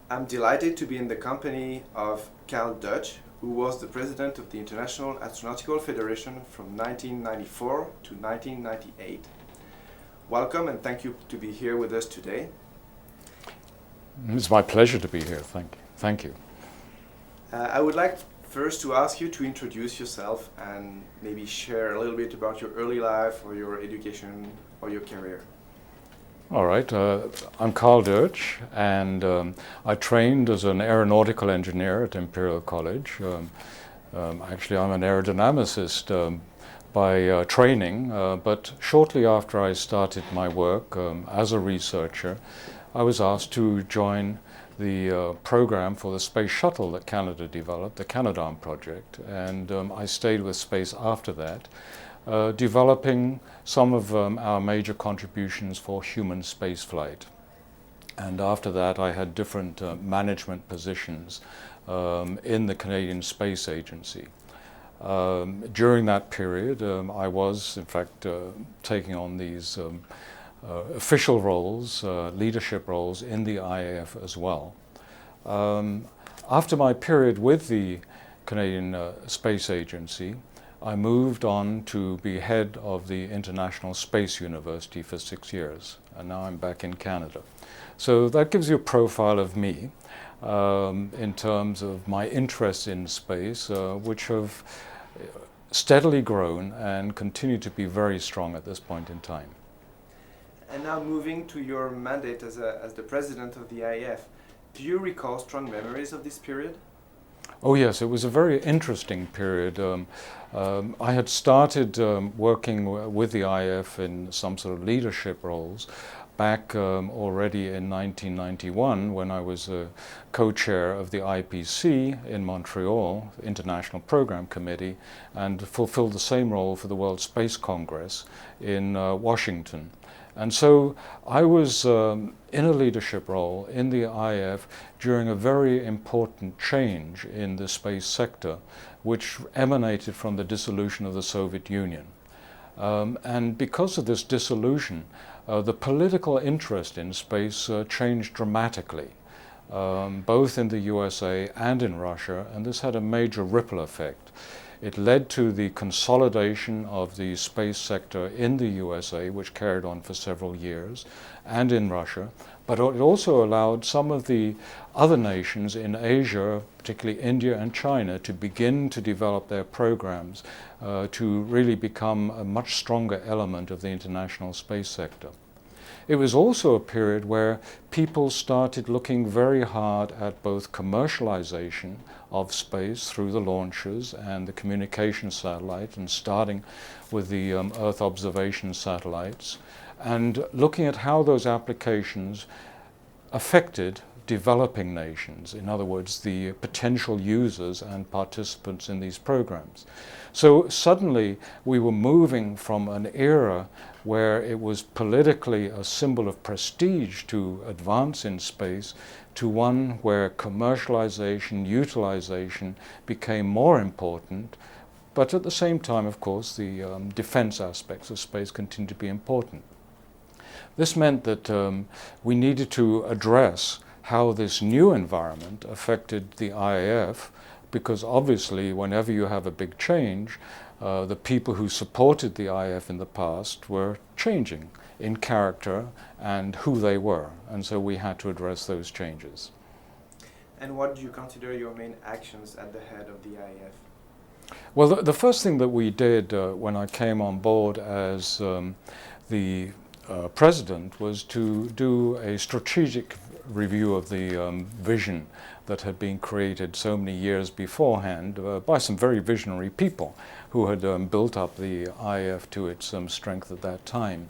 I'm delighted to be in the company of Karl Doetsch, who was the president of the International Astronautical Federation from 1994 to 1998. Welcome and thank you to be here with us today. It's my pleasure to be here. Thank you. I would like first to ask you to introduce yourself and maybe share a little bit about your early life or your education or your career. All right. I'm Karl Doetsch, and I trained as an aeronautical engineer at Imperial College. Actually, I'm an aerodynamicist by training, but shortly after I started my work as a researcher, I was asked to join the program for the space shuttle that Canada developed, the Canadarm project, and I stayed with space after that, developing some of our major contributions for human spaceflight. And after that I had different management positions in the Canadian Space Agency. During that period I was in fact taking on these official roles, leadership roles in the IAF as well. After my period with the Canadian Space Agency, I moved on to be head of the International Space University for 6 years, and now I'm back in Canada. So that gives you a profile of me in terms of my interests in space, which have steadily grown and continue to be very strong at this point in time. And now moving to your mandate as the president of the IAF, do you recall strong memories of this period? Oh yes, it was a very interesting period. I had started working with the IAF in some sort of leadership roles back already in 1991 when I was a co-chair of the IPC in Montreal, International Program Committee, and fulfilled the same role for the World Space Congress in Washington. And so I was in a leadership role in the IAF during a very important change in the space sector, which emanated from the dissolution of the Soviet Union. And because of this dissolution, the political interest in space changed dramatically, both in the USA and in Russia, and this had a major ripple effect. It led to the consolidation of the space sector in the USA, which carried on for several years, and in Russia, but it also allowed some of the other nations in Asia, particularly India and China, to begin to develop their programs to really become a much stronger element of the international space sector. It was also a period where people started looking very hard at both commercialization of space through the launches and the communication satellite, and starting with the Earth observation satellites, and looking at how those applications affected developing nations, in other words, the potential users and participants in these programs. So suddenly we were moving from an era where it was politically a symbol of prestige to advance in space to one where commercialization, utilization became more important, but at the same time, of course, the defense aspects of space continued to be important. This meant that we needed to address how this new environment affected the IAF, because obviously whenever you have a big change, the people who supported the IAF in the past were changing in character and who they were, and so we had to address those changes. And what do you consider your main actions at the head of the IAF? Well, the first thing that we did when I came on board as the president was to do a strategic review of the vision that had been created so many years beforehand by some very visionary people who had built up the IAF to its strength at that time.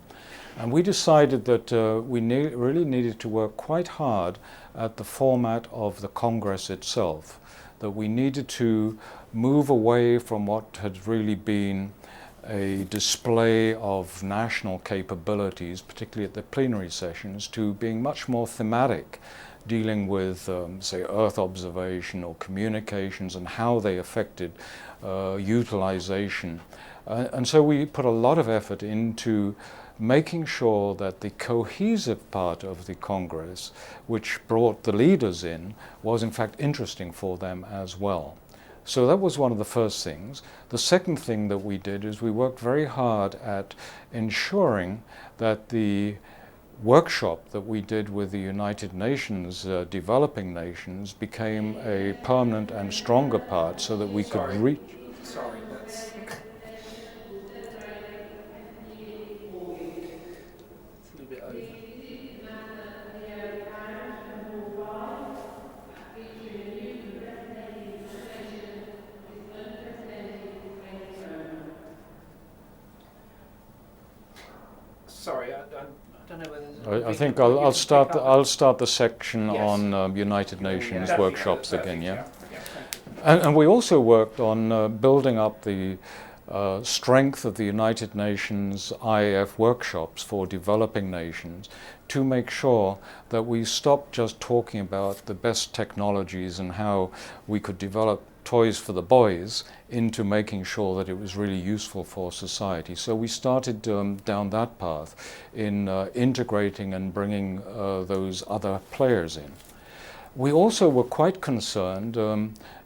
And we decided that we really needed to work quite hard at the format of the Congress itself, that we needed to move away from what had really been a display of national capabilities, particularly at the plenary sessions, to being much more thematic, dealing with, say, Earth observation or communications and how they affected utilization. And so we put a lot of effort into making sure that the cohesive part of the Congress, which brought the leaders in, was in fact interesting for them as well. So that was one of the first things. The second thing that we did is we worked very hard at ensuring that the workshop that we did with the United Nations, developing nations, became a permanent and stronger part so that we could reach. Sorry, that's it's a little bit over. Sorry, I don't know whether. I think I'll start the section Yes. on United Nations Yeah, workshops perfect, again. Yeah. thank you. And we also worked on building up the strength of the United Nations IAF workshops for developing nations to make sure that we stopped just talking about the best technologies and how we could develop toys for the boys into making sure that it was really useful for society. So we started down that path in integrating and bringing those other players in. We also were quite concerned,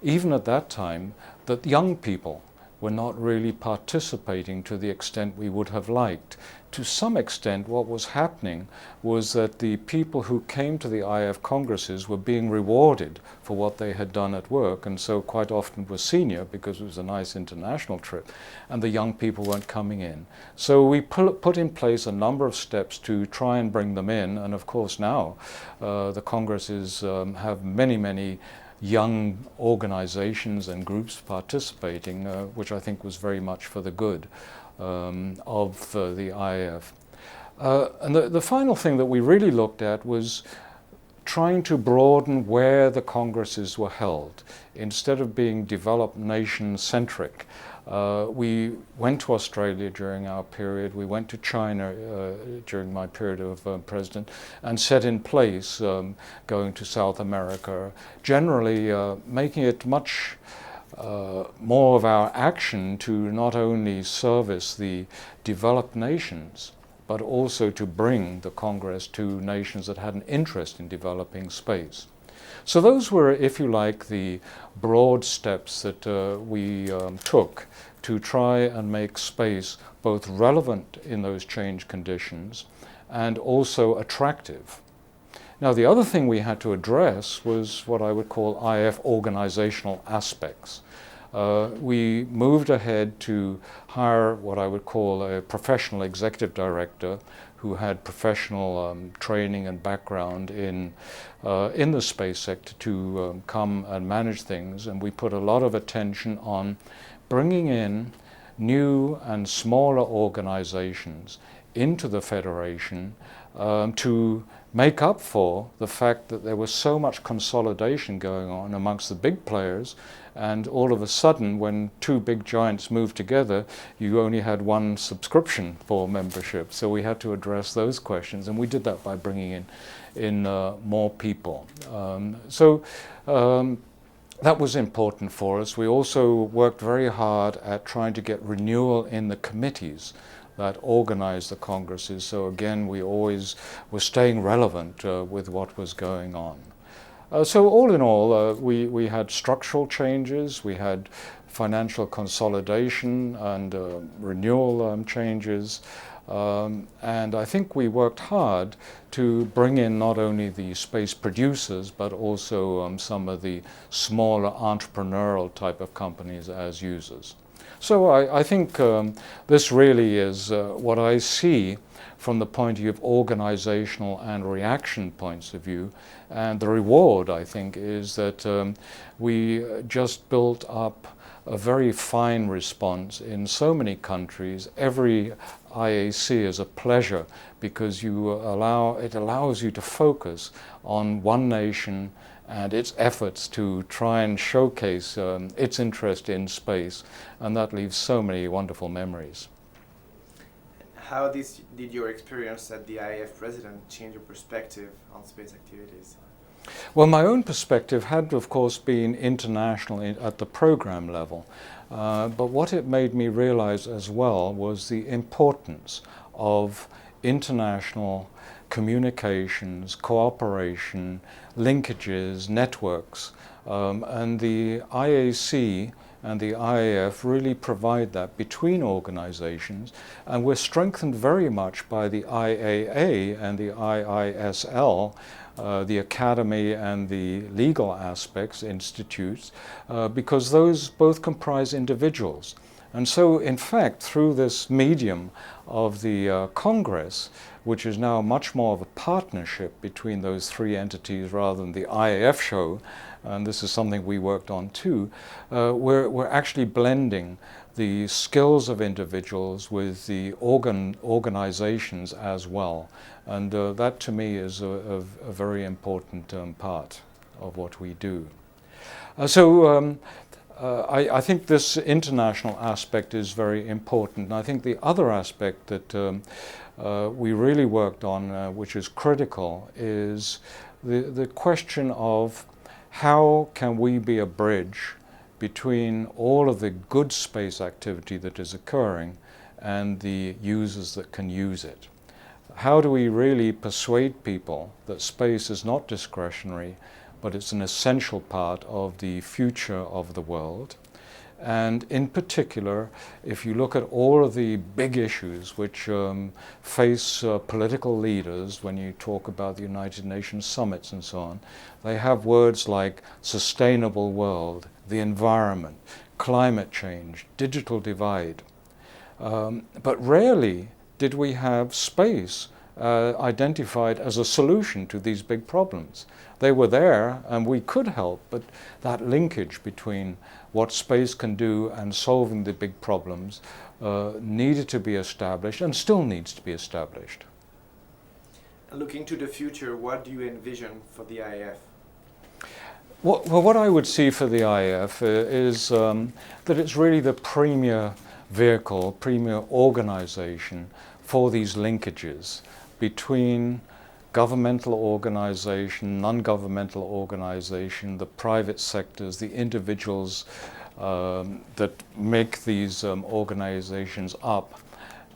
even at that time, that young people were not really participating to the extent we would have liked. To some extent, what was happening was that the people who came to the IAF congresses were being rewarded for what they had done at work, and so quite often were senior because it was a nice international trip, and the young people weren't coming in. So we put in place a number of steps to try and bring them in, and of course now the congresses have many young organizations and groups participating, which I think was very much for the good of the IAF. And the final thing that we really looked at was trying to broaden where the congresses were held. Instead of being developed nation-centric, we went to Australia during our period, we went to China during my period of president, and set in place going to South America, generally making it much more of our action to not only service the developed nations, but also to bring the Congress to nations that had an interest in developing space. So those were, if you like, the broad steps that we took to try and make space both relevant in those change conditions and also attractive. Now, the other thing we had to address was what I would call IF organizational aspects. We moved ahead to hire what I would call a professional executive director who had professional training and background in the space sector to come and manage things, and we put a lot of attention on bringing in new and smaller organizations into the Federation to make up for the fact that there was so much consolidation going on amongst the big players, and all of a sudden when two big giants moved together you only had one subscription for membership. So we had to address those questions, and we did that by bringing in more people. That was important for us. We also worked very hard at trying to get renewal in the committees that organized the congresses. So again, we always were staying relevant with what was going on. So all in all, we had structural changes, we had financial consolidation and renewal changes. And I think we worked hard to bring in not only the space producers, but also some of the smaller entrepreneurial type of companies as users. So I think this really is what I see from the point of view of organizational and reaction points of view. And the reward, I think, is that we just built up a very fine response in so many countries. Every IAC is a pleasure because it allows you to focus on one nation and its efforts to try and showcase its interest in space, and that leaves so many wonderful memories. How did your experience at the IAF president change your perspective on space activities? Well, my own perspective had, of course, been international at the program level, but what it made me realize as well was the importance of international communications, cooperation, linkages, networks, and the IAC and the IAF really provide that between organizations, and we're strengthened very much by the IAA and the IISL, the academy and the legal aspects, institutes, because those both comprise individuals. And so, in fact, through this medium of the Congress, which is now much more of a partnership between those three entities rather than the IAF show, and this is something we worked on too, we're actually blending the skills of individuals with the organizations as well. And that to me is a very important part of what we do. I think this international aspect is very important. And I think the other aspect that we really worked on, which is critical, is the question of how can we be a bridge between all of the good space activity that is occurring and the users that can use it. How do we really persuade people that space is not discretionary, but it's an essential part of the future of the world? And in particular, if you look at all of the big issues which face political leaders when you talk about the United Nations summits and so on, they have words like sustainable world, the environment, climate change, digital divide. But rarely did we have space identified as a solution to these big problems. They were there and we could help, but that linkage between what space can do and solving the big problems needed to be established and still needs to be established. Looking to the future, what do you envision for the IAF? Well, what I would see for the IAF is that it's really the premier vehicle, premier organization for these linkages between governmental organization, non-governmental organization, the private sectors, the individuals that make these organizations up,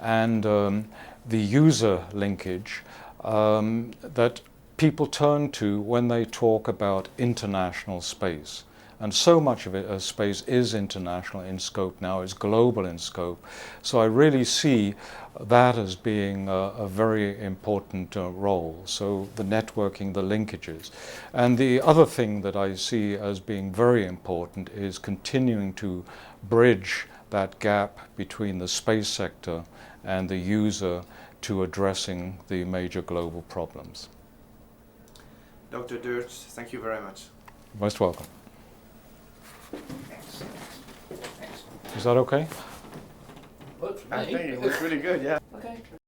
and the user linkage that people turn to when they talk about international space. And so much of it, space is international in scope now, is global in scope. So I really see that as being a very important role. So the networking, the linkages. And the other thing that I see as being very important is continuing to bridge that gap between the space sector and the user to addressing the major global problems. Dr. Doetsch, thank you very much. Most welcome. Excellent. Excellent. Is that okay? Worked for I me. think it was really good, yeah. Okay.